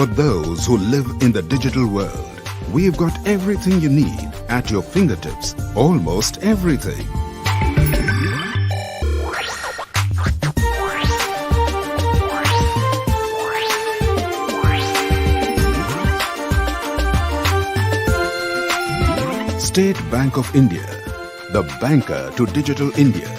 For those who live in the digital world, we've got everything you need at your fingertips. Almost everything. State Bank of India, the banker to digital India.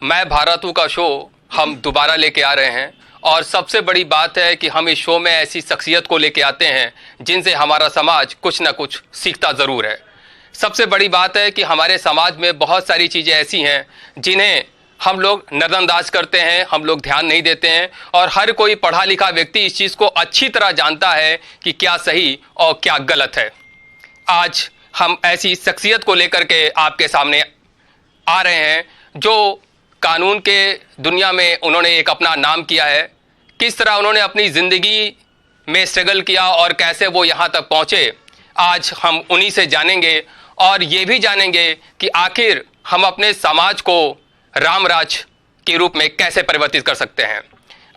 मैं भारत हूँ का show हम दोबारा लेके आ रहे हैं और सबसे बड़ी बात है कि हम इस शो में ऐसी शख्सियत को लेके आते हैं जिनसे हमारा समाज कुछ ना कुछ सीखता ज़रूर है। सबसे बड़ी बात है कि हमारे समाज में बहुत सारी चीज़ें ऐसी हैं जिन्हें हम लोग नज़रअंदाज करते हैं, हम लोग ध्यान नहीं देते हैं और हर कोई पढ़ा लिखा व्यक्ति इस चीज़ को अच्छी तरह जानता है कि क्या सही और क्या गलत है। आज हम ऐसी शख्सियत को लेकर के आपके सामने आ रहे हैं जो कानून के दुनिया में उन्होंने एक अपना नाम किया है। किस तरह उन्होंने अपनी ज़िंदगी में स्ट्रगल किया और कैसे वो यहाँ तक पहुँचे, आज हम उन्हीं से जानेंगे और ये भी जानेंगे कि आखिर हम अपने समाज को रामराज के रूप में कैसे परिवर्तित कर सकते हैं।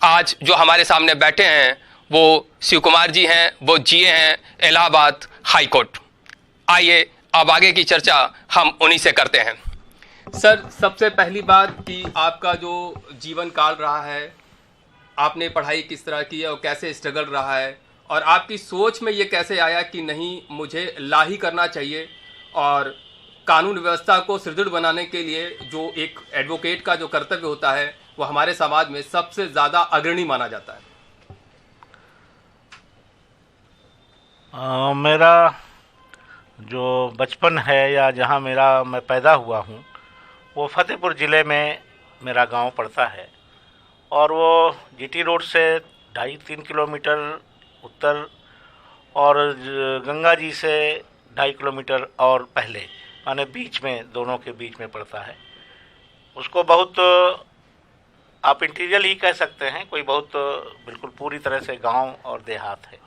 आज जो हमारे सामने बैठे हैं वो शिव कुमार जी हैं, वो जीए हैं इलाहाबाद हाई कोर्ट। आइए अब आगे की चर्चा हम उन्हीं से करते हैं। सर, सबसे पहली बात कि आपका जो जीवन काल रहा है, आपने पढ़ाई किस तरह की है और कैसे स्ट्रगल रहा है और आपकी सोच में ये कैसे आया कि नहीं मुझे ला ही करना चाहिए और कानून व्यवस्था को सुदृढ़ बनाने के लिए जो एक एडवोकेट का जो कर्तव्य होता है वो हमारे समाज में सबसे ज़्यादा अग्रणी माना जाता है। मेरा जो बचपन है या जहाँ मैं पैदा हुआ हूँ वो फतेहपुर ज़िले में मेरा गांव पड़ता है और वो जीटी रोड से 2.5-3 किलोमीटर उत्तर और गंगा जी से 2.5 किलोमीटर और पहले माने बीच में, दोनों के बीच में पड़ता है। उसको बहुत आप इंटीरियर ही कह सकते हैं, कोई बहुत बिल्कुल पूरी तरह से गांव और देहात है।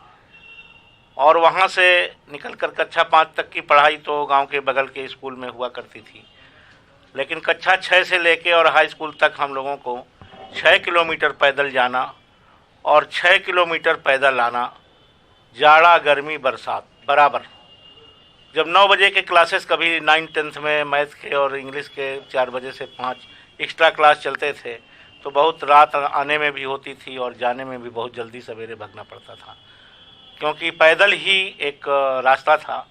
और वहाँ से निकल कर कक्षा 5 तक की पढ़ाई तो गांव के बगल के स्कूल में हुआ करती थी, लेकिन कक्षा 6 से लेके और हाई स्कूल तक हम लोगों को 6 किलोमीटर पैदल जाना और 6 किलोमीटर पैदल आना, जाड़ा गर्मी बरसात बराबर। जब 9 बजे के क्लासेस कभी 9th-10th में मैथ के और इंग्लिश के 4 बजे से 5 एक्स्ट्रा क्लास चलते थे तो बहुत रात आने में भी होती थी और जाने में भी बहुत जल्दी सवेरे भागना पड़ता था, क्योंकि पैदल ही एक रास्ता था।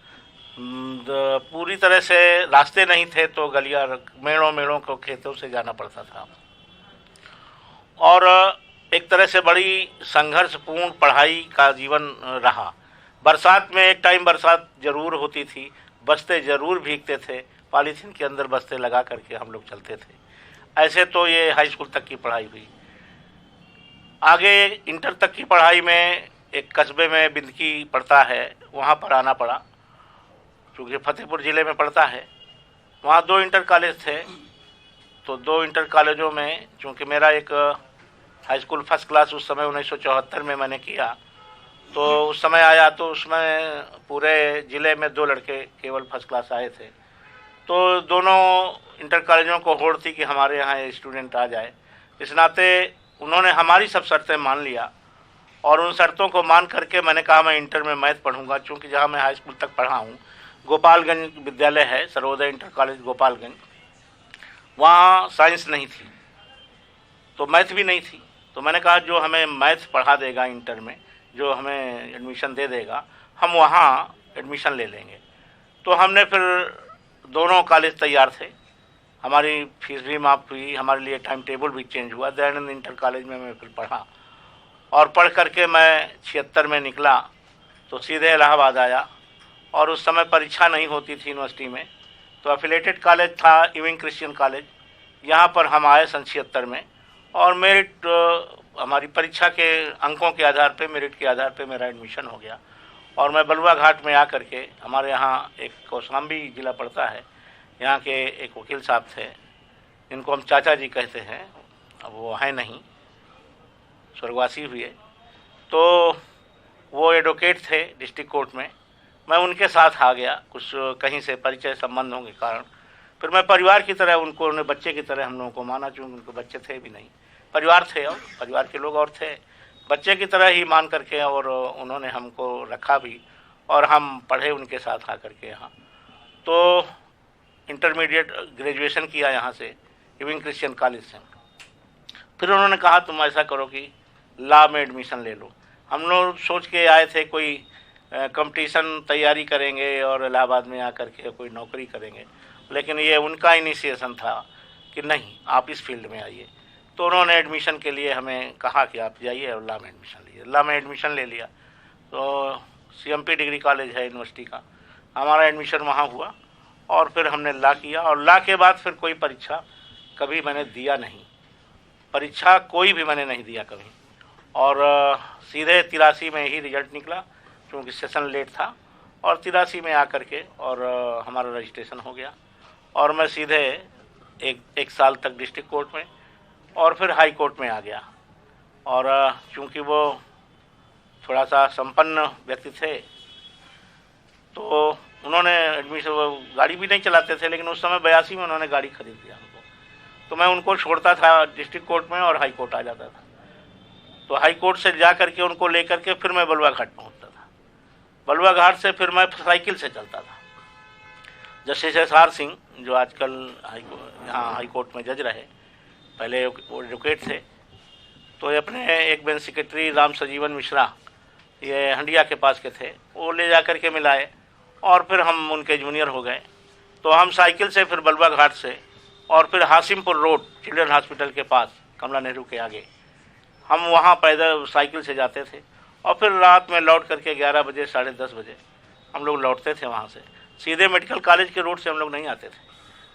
पूरी तरह से रास्ते नहीं थे तो गलियां मेड़ों को खेतों से जाना पड़ता था और एक तरह से बड़ी संघर्षपूर्ण पढ़ाई का जीवन रहा। बरसात में एक टाइम बरसात ज़रूर होती थी, बस्ते ज़रूर भीगते थे, पॉलीथीन के अंदर बस्ते लगा करके हम लोग चलते थे। ऐसे तो ये हाई स्कूल तक की पढ़ाई हुई। आगे इंटर तक की पढ़ाई में एक कस्बे में बिंदकी पड़ता है, वहाँ पर आना पड़ा, क्योंकि फतेहपुर ज़िले में पड़ता है। वहाँ 2 इंटर कॉलेज थे, तो 2 इंटर कॉलेजों में चूँकि मेरा एक हाई स्कूल फर्स्ट क्लास उस समय 1974 में मैंने किया, तो उस समय आया तो उसमें पूरे ज़िले में 2 लड़के केवल फर्स्ट क्लास आए थे। तो दोनों इंटर कॉलेजों को होड़ थी कि हमारे यहाँ स्टूडेंट आ जाए। इस नाते उन्होंने हमारी सब शर्तें मान लिया और उन शर्तों को मान करके मैंने कहा मैं इंटर में मैथ पढ़ूंगा, चूँकि जहाँ मैं हाई स्कूल तक पढ़ा हूँ गोपालगंज विद्यालय है, सर्वोदय इंटर कॉलेज गोपालगंज, वहाँ साइंस नहीं थी तो मैथ भी नहीं थी। तो मैंने कहा जो हमें मैथ पढ़ा देगा इंटर में, जो हमें एडमिशन दे देगा, हम वहाँ एडमिशन ले लेंगे। तो हमने फिर दोनों कॉलेज तैयार थे, हमारी फीस भी माफ़ हुई, हमारे लिए टाइम टेबल भी चेंज हुआ। दयानंद इंटर कॉलेज में मैं फिर पढ़ा और पढ़ करके मैं 76 में निकला तो सीधे इलाहाबाद आया और उस समय परीक्षा नहीं होती थी यूनिवर्सिटी में, तो एफिलेटेड कॉलेज था इविंग क्रिश्चियन कॉलेज, यहाँ पर हम आए सन 76 में और मेरिट हमारी परीक्षा के अंकों के आधार पे, मेरिट के आधार पे मेरा एडमिशन हो गया और मैं बलुआ घाट में आकर के, हमारे यहाँ एक कौशाम्बी ज़िला पड़ता है, यहाँ के एक वकील साहब थे, इनको हम चाचा जी कहते हैं, अब वो हैं नहीं, स्वर्गवासी हुए, तो वो एडवोकेट थे डिस्ट्रिक्ट कोर्ट में। मैं उनके साथ आ गया, कुछ कहीं से परिचय संबंधों के कारण। फिर मैं परिवार की तरह उनको, उन्हें बच्चे की तरह हम लोगों को माना, चूँकि उनके बच्चे थे भी नहीं, परिवार थे और परिवार के लोग और थे, बच्चे की तरह ही मान करके, और उन्होंने हमको रखा भी और हम पढ़े उनके साथ आकर के यहाँ। तो इंटरमीडिएट ग्रेजुएशन किया यहाँ से लिविंग क्रिश्चियन कॉलेज से। फिर उन्होंने कहा तुम ऐसा करो कि लॉ में एडमिशन ले लो। हम लोग सोच के आए थे कोई कंपटीशन तैयारी करेंगे और इलाहाबाद में आकर के कोई नौकरी करेंगे, लेकिन ये उनका इनिशिएशन था कि नहीं आप इस फील्ड में आइए। तो उन्होंने एडमिशन के लिए हमें कहा कि आप जाइए और लॉ में एडमिशन लीजिए। लॉ में एडमिशन ले लिया, तो CMP डिग्री कॉलेज है यूनिवर्सिटी का, हमारा एडमिशन वहाँ हुआ और फिर हमने लॉ किया। और लॉ के बाद फिर कोई परीक्षा कभी मैंने दिया नहीं, परीक्षा कोई भी मैंने नहीं दिया कभी, और सीधे 83 में ही रिजल्ट निकला, क्योंकि सेशन लेट था, और 83 में आकर के और हमारा रजिस्ट्रेशन हो गया और मैं सीधे एक साल तक डिस्ट्रिक्ट कोर्ट में और फिर हाई कोर्ट में आ गया। और चूँकि वो थोड़ा सा संपन्न व्यक्ति थे तो उन्होंने एडमिशन, वो गाड़ी भी नहीं चलाते थे, लेकिन उस समय 82 में उन्होंने गाड़ी खरीद लिया हमको, तो मैं उनको छोड़ता था डिस्ट्रिक्ट कोर्ट में और हाई कोर्ट आ जाता था। तो हाई कोर्ट से जा करके उनको लेकर के फिर मैं बलुआ घाट पहुंचता था, बलुआ घाट से फिर मैं साइकिल से चलता था। जस्टिस SR सिंह जो आजकल यहाँ हाई कोर्ट में जज रहे, पहले वो एडवोकेट थे, तो ये अपने एक बेंच सेक्रेटरी राम सजीवन मिश्रा, ये हंडिया के पास के थे, वो ले जा करके मिलाए और फिर हम उनके जूनियर हो गए। तो हम साइकिल से फिर बलुआ घाट से और फिर हासिमपुर रोड चिल्ड्रन हॉस्पिटल के पास कमला नेहरू के आगे हम वहाँ पैदल साइकिल से जाते थे और फिर रात में लौट करके 11 बजे 10:30 बजे हम लोग लौटते थे वहाँ से। सीधे मेडिकल कॉलेज के रोड से हम लोग नहीं आते थे।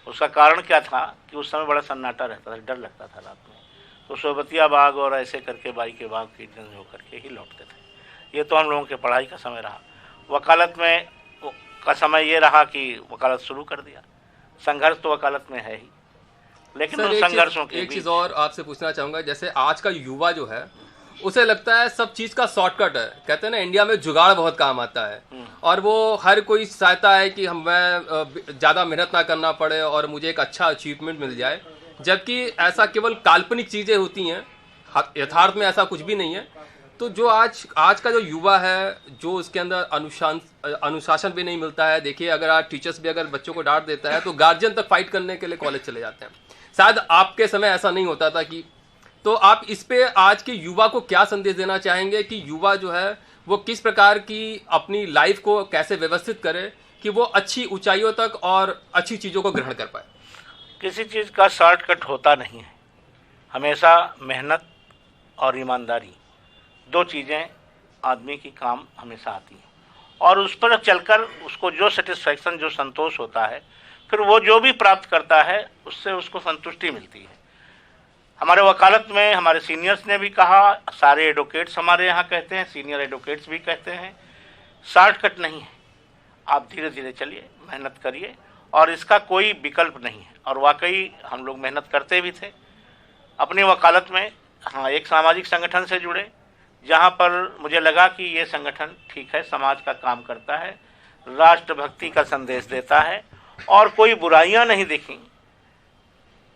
उसका कारण क्या था कि उस समय बड़ा सन्नाटा रहता था, डर लगता था रात में, तो सोबतिया बाग और ऐसे करके बाई के बाग की हो करके ही लौटते थे। ये तो हम लोगों के पढ़ाई का समय रहा। वकालत में का समय ये रहा कि वकालत शुरू कर दिया। संघर्ष तो वकालत में है ही, लेकिन उन संघर्षों के एक चीज़ और आपसे पूछना चाहूँगा, जैसे आज का युवा जो है उसे लगता है सब चीज़ का शॉर्टकट है, कहते हैं ना इंडिया में जुगाड़ बहुत काम आता है, और वो हर कोई चाहता है कि मैं ज़्यादा मेहनत ना करना पड़े और मुझे एक अच्छा अचीवमेंट मिल जाए, जबकि ऐसा केवल काल्पनिक चीज़ें होती हैं, यथार्थ में ऐसा कुछ भी नहीं है। तो जो आज का जो युवा है, जो उसके अंदर अनुशासन भी नहीं मिलता है। देखिए अगर आज टीचर्स भी अगर बच्चों को डांट देता है तो गार्जियन तक फाइट करने के लिए कॉलेज चले जाते हैं। शायद आपके समय ऐसा नहीं होता था कि, तो आप इस पे आज के युवा को क्या संदेश देना चाहेंगे कि युवा जो है वो किस प्रकार की अपनी लाइफ को कैसे व्यवस्थित करे कि वो अच्छी ऊंचाइयों तक और अच्छी चीज़ों को ग्रहण कर पाए? किसी चीज़ का शॉर्टकट होता नहीं है, हमेशा मेहनत और ईमानदारी, दो चीज़ें आदमी की काम हमेशा आती हैं, और उस पर चलकर उसको जो सेटिस्फैक्शन, जो संतोष होता है, फिर वो जो भी प्राप्त करता है उससे उसको संतुष्टि मिलती है। हमारे वकालत में हमारे सीनियर्स ने भी कहा, सारे एडवोकेट्स हमारे यहाँ कहते हैं, सीनियर एडवोकेट्स भी कहते हैं, शॉर्टकट नहीं है, आप धीरे धीरे चलिए, मेहनत करिए, और इसका कोई विकल्प नहीं है। और वाकई हम लोग मेहनत करते भी थे अपनी वकालत में। हाँ, एक सामाजिक संगठन से जुड़े, जहाँ पर मुझे लगा कि ये संगठन ठीक है, समाज का काम करता है, राष्ट्रभक्ति का संदेश देता है और कोई बुराइयाँ नहीं दिखी,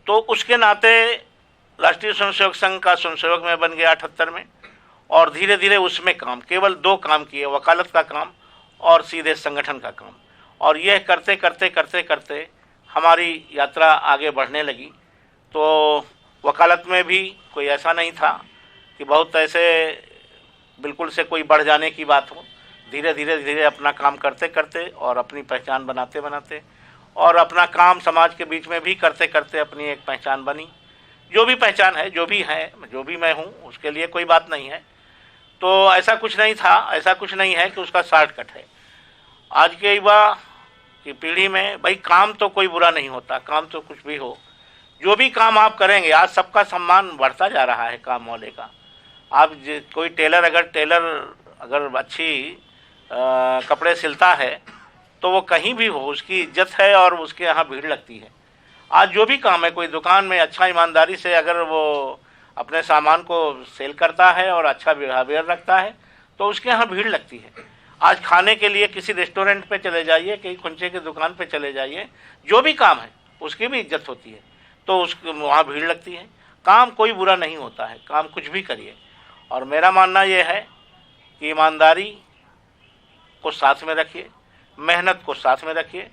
तो उसके नाते राष्ट्रीय स्वयंसेवक संघ का स्वयंसेवक में बन गया 78 में, और धीरे धीरे उसमें काम, केवल 2 काम किए, वकालत का काम और सीधे संगठन का काम, और यह करते करते करते करते हमारी यात्रा आगे बढ़ने लगी। तो वकालत में भी कोई ऐसा नहीं था कि बहुत ऐसे बिल्कुल से कोई बढ़ जाने की बात हो, धीरे धीरे धीरे अपना काम करते करते और अपनी पहचान बनाते बनाते और अपना काम समाज के बीच में भी करते करते अपनी एक पहचान बनी। जो भी पहचान है, जो भी है, जो भी मैं हूँ, उसके लिए कोई बात नहीं है। तो ऐसा कुछ नहीं था, ऐसा कुछ नहीं है कि उसका शॉर्टकट है। आज के युवा की पीढ़ी में भाई काम तो कोई बुरा नहीं होता, काम तो कुछ भी हो, जो भी काम आप करेंगे, आज सबका सम्मान बढ़ता जा रहा है काम वाले का। आप कोई टेलर अगर अच्छी कपड़े सिलता है तो वो कहीं भी हो, उसकी इज्जत है और उसके यहाँ भीड़ लगती है। आज जो भी काम है, कोई दुकान में अच्छा ईमानदारी से अगर वो अपने सामान को सेल करता है और अच्छा बिहेवियर रखता है तो उसके यहाँ भीड़ लगती है। आज खाने के लिए किसी रेस्टोरेंट पे चले जाइए, कहीं कुंचे की दुकान पे चले जाइए, जो भी काम है उसकी भी इज्जत होती है, तो उस वहाँ भीड़ लगती है। काम कोई बुरा नहीं होता है, काम कुछ भी करिए। और मेरा मानना ये है कि ईमानदारी को साथ में रखिए, मेहनत को साथ में रखिए,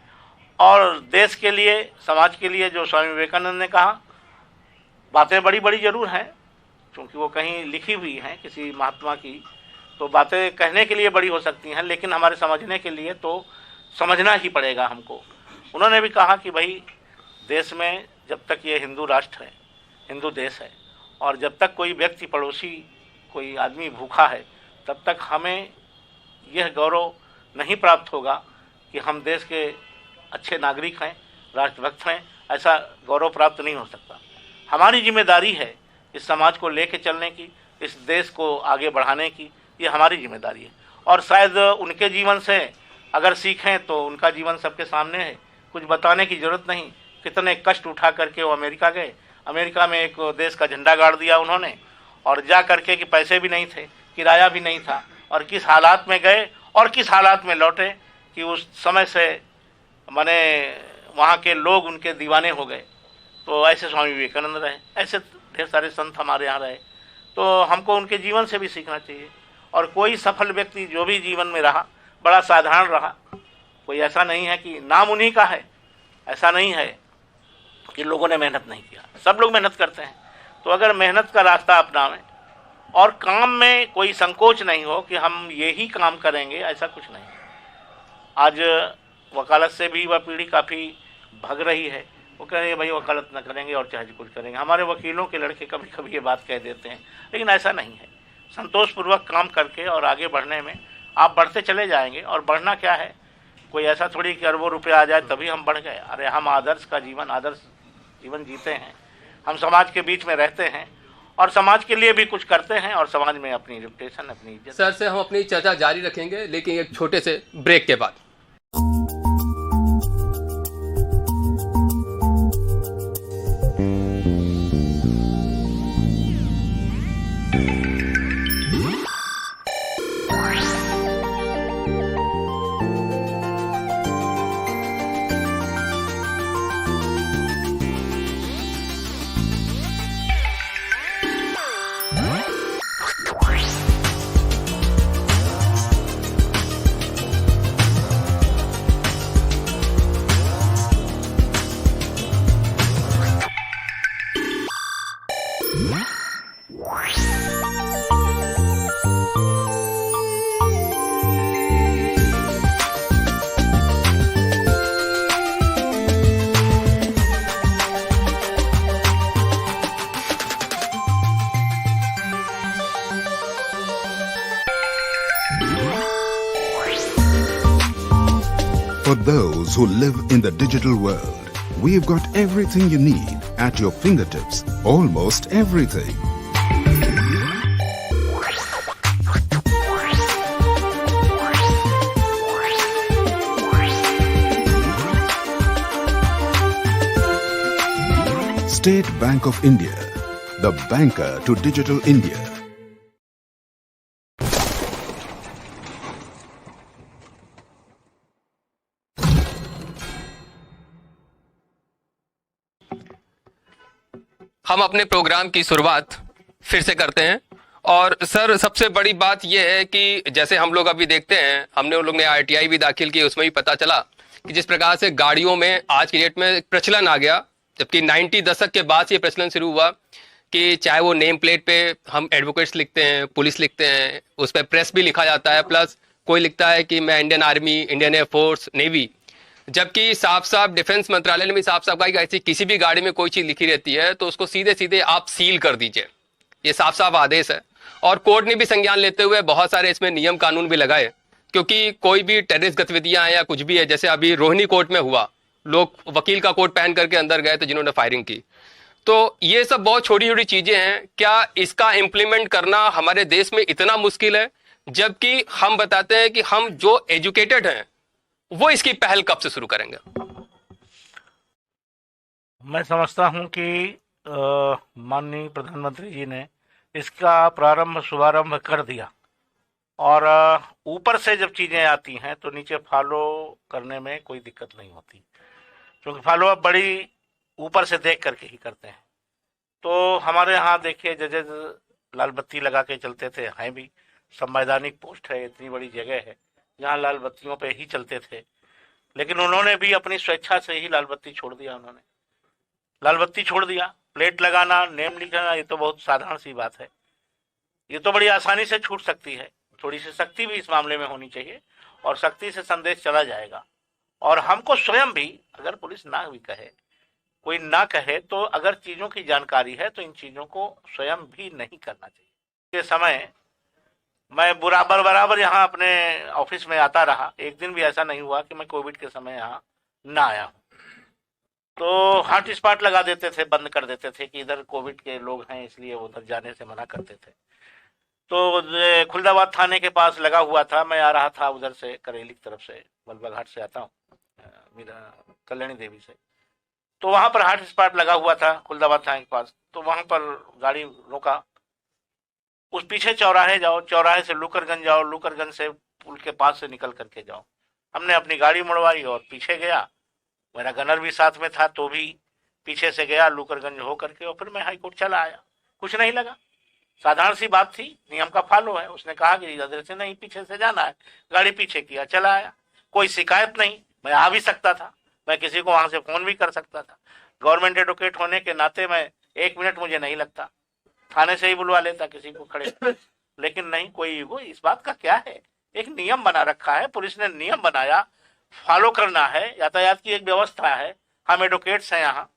और देश के लिए, समाज के लिए जो स्वामी विवेकानंद ने कहा, बातें बड़ी बड़ी ज़रूर हैं, क्योंकि वो कहीं लिखी हुई हैं किसी महात्मा की, तो बातें कहने के लिए बड़ी हो सकती हैं, लेकिन हमारे समझने के लिए तो समझना ही पड़ेगा हमको। उन्होंने भी कहा कि भाई देश में जब तक ये हिंदू राष्ट्र है, हिंदू देश है, और जब तक कोई व्यक्ति, पड़ोसी कोई आदमी भूखा है, तब तक हमें यह गौरव नहीं प्राप्त होगा कि हम देश के अच्छे नागरिक हैं, राष्ट्रभक्त हैं। ऐसा गौरव प्राप्त नहीं हो सकता। हमारी जिम्मेदारी है इस समाज को लेके चलने की, इस देश को आगे बढ़ाने की, ये हमारी जिम्मेदारी है। और शायद उनके जीवन से अगर सीखें तो उनका जीवन सबके सामने है, कुछ बताने की ज़रूरत नहीं। कितने कष्ट उठा करके वो अमेरिका गए, अमेरिका में एक देश का झंडा गाड़ दिया उन्होंने, और जा करके कि पैसे भी नहीं थे, किराया भी नहीं था, और किस हालात में गए और किस हालात में लौटे कि उस समय से माने वहाँ के लोग उनके दीवाने हो गए। तो ऐसे स्वामी विवेकानंद रहे, ऐसे ढेर सारे संत हमारे यहाँ रहे, तो हमको उनके जीवन से भी सीखना चाहिए। और कोई सफल व्यक्ति जो भी जीवन में रहा, बड़ा साधारण रहा, कोई ऐसा नहीं है कि नाम उन्हीं का है, ऐसा नहीं है कि लोगों ने मेहनत नहीं किया, सब लोग मेहनत करते हैं। तो अगर मेहनत का रास्ता अपनावें और काम में कोई संकोच नहीं हो कि हम यही काम करेंगे, ऐसा कुछ नहीं। आज वकालत से भी वह पीढ़ी काफ़ी भग रही है, वो कह रहे हैं भाई वकालत न करेंगे और चाहे कुछ करेंगे। हमारे वकीलों के लड़के कभी कभी ये बात कह देते हैं, लेकिन ऐसा नहीं है। संतोषपूर्वक काम करके और आगे बढ़ने में आप बढ़ते चले जाएंगे। और बढ़ना क्या है, कोई ऐसा थोड़ी कि अरबों रुपये आ जाए तभी हम बढ़ गए। अरे हम आदर्श जीवन जीते हैं, हम समाज के बीच में रहते हैं और समाज के लिए भी कुछ करते हैं, और समाज में अपनी रेपुटेशन, अपनी इज्जत। सर से हम अपनी चर्चा जारी रखेंगे, लेकिन एक छोटे से ब्रेक के बाद। For those who live in the digital world, we've got everything you need at your fingertips, almost everything. State Bank of India, the banker to digital India. हम अपने प्रोग्राम की शुरुआत फिर से करते हैं। और सर, सबसे बड़ी बात यह है कि जैसे हम लोग अभी देखते हैं, हमने उन लोग ने आरटीआई भी दाखिल की, उसमें भी पता चला कि जिस प्रकार से गाड़ियों में आज की डेट में एक प्रचलन आ गया, जबकि 90 दशक के बाद ये प्रचलन शुरू हुआ कि चाहे वो नेम प्लेट पे हम एडवोकेट्स लिखते हैं, पुलिस लिखते हैं, उस पर प्रेस भी लिखा जाता है, प्लस कोई लिखता है कि मैं Indian army, Indian air force, navy, जबकि साफ साफ डिफेंस मंत्रालय ने भी साफ साफ कहा कि ऐसी किसी भी गाड़ी में कोई चीज लिखी रहती है तो उसको सीधे सीधे आप सील कर दीजिए। ये साफ साफ आदेश है। और कोर्ट ने भी संज्ञान लेते हुए बहुत सारे इसमें नियम कानून भी लगाए, क्योंकि कोई भी टेररिस्ट गतिविधियां हैं या कुछ भी है, जैसे अभी रोहिणी कोर्ट में हुआ, लोग वकील का कोट पहन करके अंदर गए थे जिन्होंने फायरिंग की। तो ये सब बहुत छोटी छोटी चीजें हैं। क्या इसका इम्प्लीमेंट करना हमारे देश में इतना मुश्किल है, जबकि हम बताते हैं कि हम जो एजुकेटेड हैं वो इसकी पहल कब से शुरू करेंगे? मैं समझता हूं कि माननीय प्रधानमंत्री जी ने इसका शुभारंभ कर दिया। और ऊपर से जब चीज़ें आती हैं तो नीचे फॉलो करने में कोई दिक्कत नहीं होती, क्योंकि फॉलो अप बड़ी ऊपर से देख करके ही करते हैं। तो हमारे यहाँ देखिए जजेज लाल बत्ती लगा के चलते थे, हैं भी, संवैधानिक पोस्ट है, इतनी बड़ी जगह है जहाँ लाल बत्तियों पे ही चलते थे, लेकिन उन्होंने भी अपनी स्वेच्छा से ही लाल बत्ती छोड़ दिया। उन्होंने लाल बत्ती छोड़ दिया। प्लेट लगाना, नेम लिखना, ये तो बहुत साधारण सी बात है, ये तो बड़ी आसानी से छूट सकती है। थोड़ी सी सख्ती भी इस मामले में होनी चाहिए और सख्ती से संदेश चला जाएगा। और हमको स्वयं भी, अगर पुलिस ना भी कहे, कोई ना कहे, तो अगर चीज़ों की जानकारी है तो इन चीज़ों को स्वयं भी नहीं करना चाहिए। इस समय मैं बराबर यहाँ अपने ऑफिस में आता रहा, एक दिन भी ऐसा नहीं हुआ कि मैं कोविड के समय यहाँ ना आया हूँ। तो हॉट स्पॉट लगा देते थे, बंद कर देते थे कि इधर कोविड के लोग हैं इसलिए उधर जाने से मना करते थे। तो खुलदाबाद थाने के पास लगा हुआ था, मैं आ रहा था उधर से, करेली की तरफ से, बल्लभा घाट से आता हूँ, मेरा कल्याणी देवी से। तो वहाँ पर हॉट स्पॉट लगा हुआ था खुलदाबाद थाने के पास, तो वहाँ पर गाड़ी रोका। उस पीछे चौराहे जाओ, चौराहे से लुकरगंज जाओ, लुकरगंज से पुल के पास से निकल करके जाओ। हमने अपनी गाड़ी मुड़वाई और पीछे गया, मेरा गनर भी साथ में था, तो भी पीछे से गया लुकरगंज हो करके, और फिर मैं हाईकोर्ट चला आया। कुछ नहीं लगा, साधारण सी बात थी, नियम का फॉलो है। उसने कहा कि इधर से नहीं, पीछे से जाना है, गाड़ी पीछे किया, चला आया। कोई शिकायत नहीं, मैं आ भी सकता था, मैं किसी को वहां से फोन भी कर सकता था। गवर्नमेंट एडवोकेट होने के नाते मैं 1 मिनट मुझे नहीं लगता, थाने से ही बुलवा लेता किसी को खड़े। लेकिन नहीं, कोई ईगो इस बात का क्या है, एक नियम बना रखा है, पुलिस ने नियम बनाया, फॉलो करना है, यातायात की एक व्यवस्था है। हम एडवोकेट्स हैं यहाँ।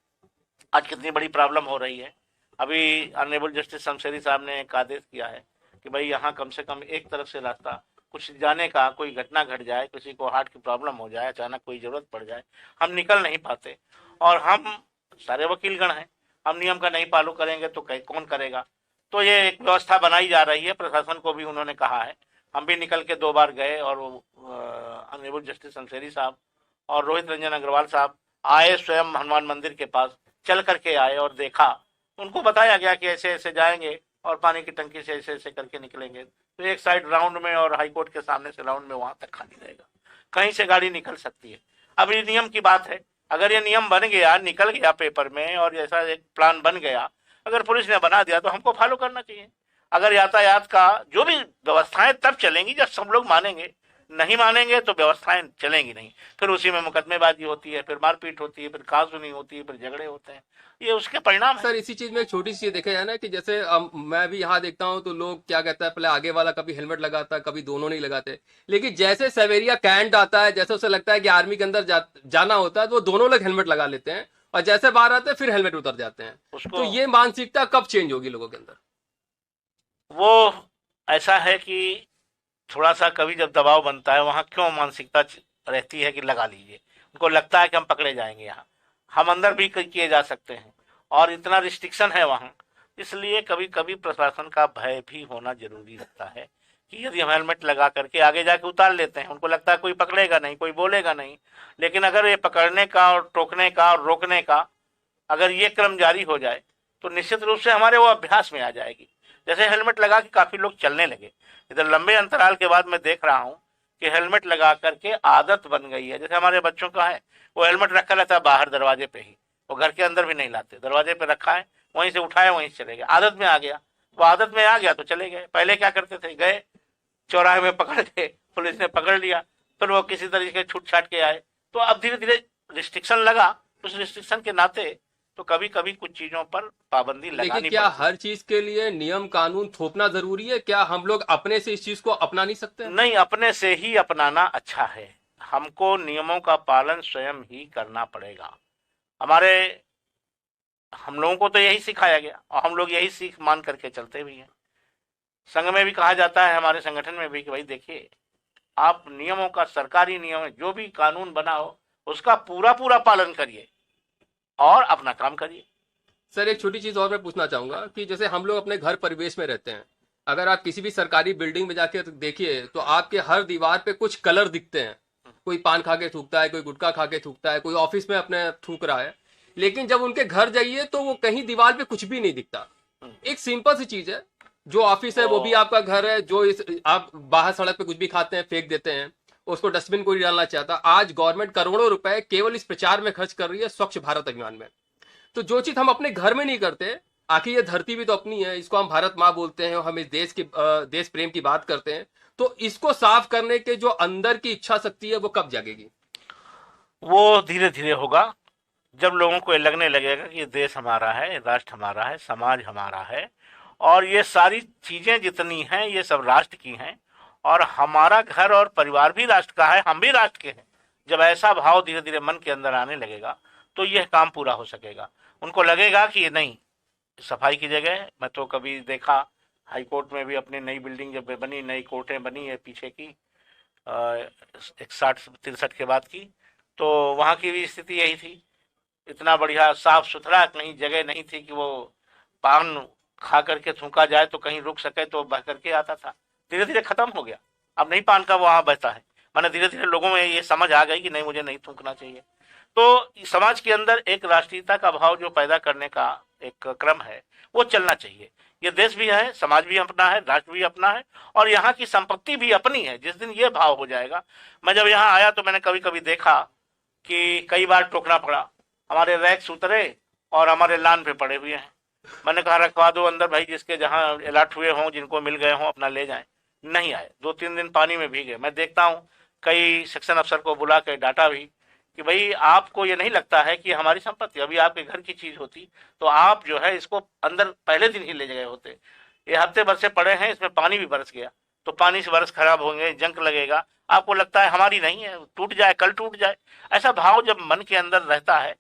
आज कितनी बड़ी प्रॉब्लम हो रही है, अभी ऑनरेबल जस्टिस शमशेरी साहब ने एक आदेश किया है कि भाई यहाँ कम से कम एक तरफ से रास्ता, कुछ जाने का, कोई घटना घट जाए, किसी को हार्ट की प्रॉब्लम हो जाए, अचानक कोई जरूरत पड़ जाए, हम निकल नहीं पाते। और हम सारे वकीलगण हैं, हम नियम का नहीं फॉलो करेंगे तो कौन करेगा। तो ये एक व्यवस्था बनाई जा रही है, प्रशासन को भी उन्होंने कहा है। हम भी निकल के 2 बार गए, और ऑनरेबल जस्टिस शमशेरी साहब और रोहित रंजन अग्रवाल साहब आए, स्वयं हनुमान मंदिर के पास चल करके आए और देखा। उनको बताया गया कि ऐसे ऐसे जाएंगे और पानी की टंकी से ऐसे ऐसे करके निकलेंगे, तो एक साइड राउंड में और हाईकोर्ट के सामने से राउंड में वहां तक खाली रहेगा, कहीं से गाड़ी निकल सकती है। अब ये नियम की बात है, अगर ये नियम बन गया, निकल गया पेपर में, और ऐसा एक प्लान बन गया, अगर पुलिस ने बना दिया, तो हमको फॉलो करना चाहिए। अगर यातायात का जो भी व्यवस्थाएं तब चलेंगी जब सब लोग मानेंगे, नहीं मानेंगे तो व्यवस्थाएं चलेंगी नहीं, फिर उसी में मुकदमेबाजी होती है, फिर मारपीट होती है, फिर कानूनी होती है, फिर झगड़े होते हैं, ये उसके परिणाम है। सर इसी चीज में एक छोटी सी चीज देखा जाए ना कि जैसे मैं भी यहाँ देखता हूँ तो लोग क्या कहता है, पहले आगे वाला कभी हेलमेट लगाता है, कभी दोनों नहीं लगाते, लेकिन जैसे सवेरिया कैंट आता है, जैसे उसे लगता है कि आर्मी के अंदर जाना होता है, तो वो दोनों लोग हेलमेट लगा लेते हैं, और जैसे बाहर आते हैं फिर हेलमेट उतर जाते हैं। तो ये मानसिकता कब चेंज होगी लोगों के अंदर? वो ऐसा है कि थोड़ा सा कभी जब दबाव बनता है, वहाँ क्यों मानसिकता रहती है कि लगा लीजिए, उनको लगता है कि हम पकड़े जाएंगे, यहाँ हम अंदर भी किए जा सकते हैं, और इतना रिस्ट्रिक्शन है वहाँ, इसलिए कभी कभी प्रशासन का भय भी होना जरूरी रहता है कि यदि हम हेलमेट लगा करके आगे जाके उतार लेते हैं, उनको लगता है कोई पकड़ेगा नहीं, कोई बोलेगा नहीं। लेकिन अगर ये पकड़ने का और टोकने का और रोकने का अगर ये क्रम जारी हो जाए, तो निश्चित रूप से हमारे वो अभ्यास में आ जाएगी। जैसे हेलमेट लगा के काफी लोग चलने लगे, इधर लंबे अंतराल के बाद मैं देख रहा हूँ कि हेलमेट लगा करके आदत बन गई है। जैसे हमारे बच्चों का है, वो हेलमेट रखा रहता है बाहर दरवाजे पे ही, वो घर के अंदर भी नहीं लाते, दरवाजे पे रखा है, वहीं से उठाया वहीं से चले गए, आदत में आ गया। वो आदत में आ गया तो चले गए। पहले क्या करते थे, गए चौराहे में पकड़ के, पुलिस ने पकड़ लिया, फिर वो किसी तरीके छूट छाट के आए। तो अब धीरे धीरे रिस्ट्रिक्शन लगा, उस रिस्ट्रिक्शन के नाते तो कभी कभी कुछ चीजों पर पाबंदी लगानी। क्या हर चीज के लिए नियम कानून थोपना जरूरी है? क्या हम लोग अपने से इस चीज को अपना नहीं सकते? नहीं, अपने से ही अपनाना अच्छा है। हमको नियमों का पालन स्वयं ही करना पड़ेगा। हम लोगों को तो यही सिखाया गया और हम लोग यही सीख मान करके चलते भी हैं। संघ में भी कहा जाता है, हमारे संगठन में भी, कि भाई देखिए, आप नियमों का, सरकारी नियम है, जो भी कानून बना हो उसका पूरा पूरा पालन करिए और अपना काम करिए। सर एक छोटी चीज और मैं पूछना चाहूंगा कि जैसे हम लोग अपने घर परिवेश में रहते हैं, अगर आप किसी भी सरकारी बिल्डिंग में जाके देखिए तो आपके हर दीवार पे कुछ कलर दिखते हैं। कोई पान खा के थूकता है, कोई गुटखा खा के थूकता है, कोई ऑफिस में अपने थूक रहा है, लेकिन जब उनके घर जाइए तो वो कहीं दीवार पे कुछ भी नहीं दिखता। एक सिंपल सी चीज है, जो ऑफिस है वो भी आपका घर है, जो इस आप बाहर सड़क पे कुछ भी खाते हैं फेंक देते हैं, उसको डस्टबिन कोई नहीं डालना चाहता। आज गवर्नमेंट करोड़ों रुपए केवल इस प्रचार में खर्च कर रही है स्वच्छ भारत अभियान में। तो जो चीज हम अपने घर में नहीं करते, आखिर ये धरती भी तो अपनी है, इसको हम भारत माँ बोलते हैं और हम इस देश की देश प्रेम की बात करते हैं, तो इसको साफ करने के जो अंदर की इच्छा शक्ति है वो कब जागेगी? वो धीरे धीरे होगा, जब लोगों को ये लगने लगेगा कि ये देश हमारा है, राष्ट्र हमारा है, समाज हमारा है, और ये सारी चीजें जितनी हैं ये सब राष्ट्र की हैं, और हमारा घर और परिवार भी राष्ट्र का है, हम भी राष्ट्र के हैं। जब ऐसा भाव धीरे धीरे मन के अंदर आने लगेगा तो यह काम पूरा हो सकेगा। उनको लगेगा कि ये नहीं, सफाई की जगह, मैं तो कभी देखा हाई कोर्ट में भी अपनी नई बिल्डिंग जब बनी, नई कोर्टें बनी है पीछे की 61-63 के बाद की, तो वहाँ की भी स्थिति यही थी। इतना बढ़िया साफ सुथरा, कहीं जगह नहीं थी कि वो पान खा करके थूका जाए तो कहीं रुक सके, तो बह करके आता था। धीरे धीरे खत्म हो गया, अब नहीं पान का वहाँ बहता है। माने धीरे धीरे लोगों में ये समझ आ गई कि नहीं, मुझे नहीं थूकना चाहिए। तो समाज के अंदर एक राष्ट्रीयता का भाव जो पैदा करने का एक क्रम है वो चलना चाहिए। ये देश भी है, समाज भी अपना है, राष्ट्र भी अपना है, और यहाँ की संपत्ति भी अपनी है। जिस दिन ये भाव हो जाएगा, मैं जब यहाँ आया तो मैंने कभी कभी देखा कि कई बार टोकना पड़ा, हमारे रैक्स उतरे और हमारे लान पे पड़े हुए हैं। मैंने कहा रखवा दो अंदर भाई, जिसके जहाँ अलर्ट हुए हों, जिनको मिल गए हों, अपना ले जाएं। नहीं आए, 2-3 दिन पानी में भीगे। मैं देखता हूँ कई सेक्शन अफसर को बुला के डांटा भी कि भाई आपको ये नहीं लगता है कि हमारी संपत्ति, अभी आपके घर की चीज होती तो आप जो है इसको अंदर पहले दिन ही ले गए होते। ये हफ्ते भर से पड़े हैं, इसमें पानी भी बरस गया, तो पानी से बरस खराब होंगे, जंक लगेगा, आपको लगता है हमारी नहीं है, टूट जाए, कल टूट जाए। ऐसा भाव जब मन के अंदर रहता है,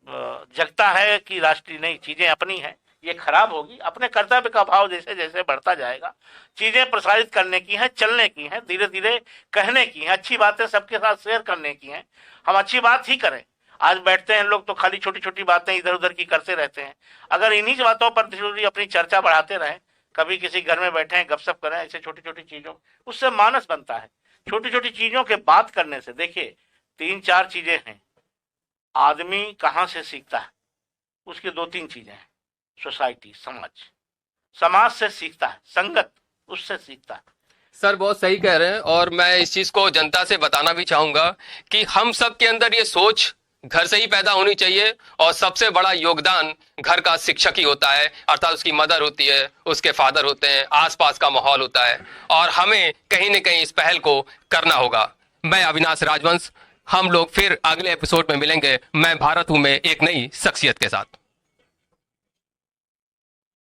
जगता है कि राष्ट्रीय नहीं, चीजें अपनी हैं, ये खराब होगी। अपने कर्तव्य का भाव जैसे जैसे बढ़ता जाएगा, चीजें प्रसारित करने की हैं, चलने की हैं, धीरे धीरे कहने की हैं, अच्छी बातें सबके साथ शेयर करने की हैं। हम अच्छी बात ही करें। आज बैठते हैं लोग तो खाली छोटी छोटी बातें इधर उधर की करते रहते हैं। अगर इन्हीं बातों पर धीरे अपनी चर्चा बढ़ाते रहें, कभी किसी घर में बैठे हैं गपशप करें ऐसे छोटी छोटी चीजों, उससे मानस बनता है। छोटी छोटी चीजों के बात करने से, देखिए 3-4 चीजें हैं। आदमी कहाँ से सीखता है, उसकी 2-3 चीजें हैं। सोसाइटी, समाज, समाज से सीखता है, संगत उससे सीखता है। सर बहुत सही कह रहे हैं, और मैं इस चीज को जनता से बताना भी चाहूंगा कि हम सब के अंदर ये सोच घर से ही पैदा होनी चाहिए, और सबसे बड़ा योगदान घर का शिक्षक ही होता है, अर्थात उसकी मदर होती है, उसके फादर होते हैं, आसपास का माहौल होता है, और हमें कहीं न कहीं इस पहल को करना होगा। मैं अविनाश राजवंश, हम लोग फिर अगले एपिसोड में मिलेंगे। मैं भारत हूं में एक नई शख्सियत के साथ।